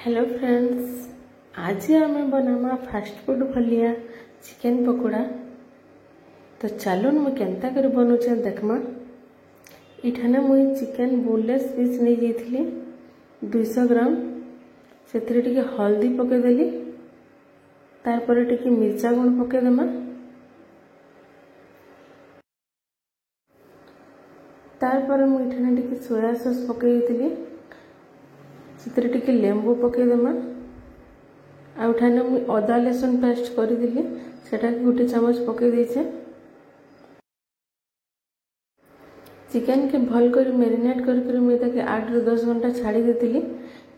Hello friends, आज आम बनामा fast food भलिया chicken pakora. तो चलो मुझे केन्ता कर बनूचे देखमा। इठाने मुई चिकेन बोनलेस पीस नहीं जाइली 200 ग्राम से हल्दी पकईदेली, तारपर टिके मिर्चा गुण पकईदेमा, तारपर मुझे टिके सोया सॉस पकईली, से टिके लेंबू पकईदेमा। आठाने मुझे अदा लहसुन पेस्ट करदेली सेटा गोटे चामच पकई देचे। चिकेन के भल कर मैरिनेट करके मुझे 8 ରୁ 10 घंटा छाड़ी देती,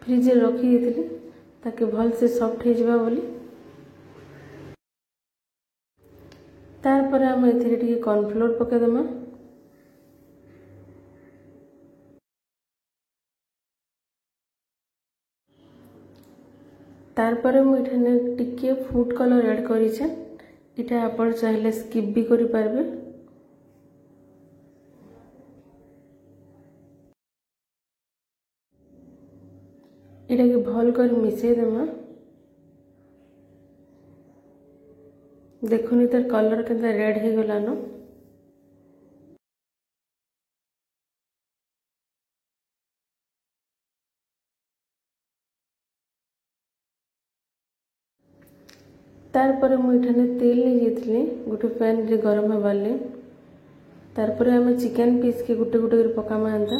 फ्रिज रखी देती ताकि भल से सॉफ्ट हो जावा बोली। तारपर आम ए कॉर्नफ्लोर पकईदेमा, तारपर मुझे टिके फूड कलर ऐड करें। इटा आपण चाहिए स्किप भी करि पारबे। इटा के भल कर मिसई देमा। देखुनी तार कलर केंता रेड हो गलानो। तारपर मुझे तेल नहीं जाइली गोटे पैन रे गरम हबारे। तारपर आम चिकेन पीस के गोटे गोटे कर पकामा एंता।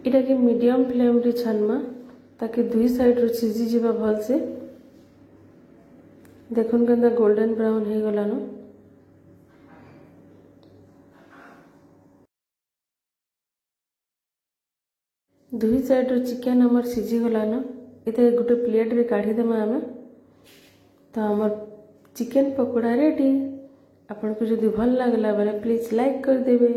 इटा के मीडियम फ्लेम रे छानमा ताकि दुई साइड रो सिझी जीवा भल से। देखुन केंता गोल्डन ब्राउन हो गलानो। दुई साइड रो चिकेन हमर सिझी गलानो। इते गोटे प्लेट रे काढ़ी देमा आमे। तो हमर चिकेन पकोड़ा रेडी। आपन को जदि भल लागला बेले प्लीज लाइक कर देबे।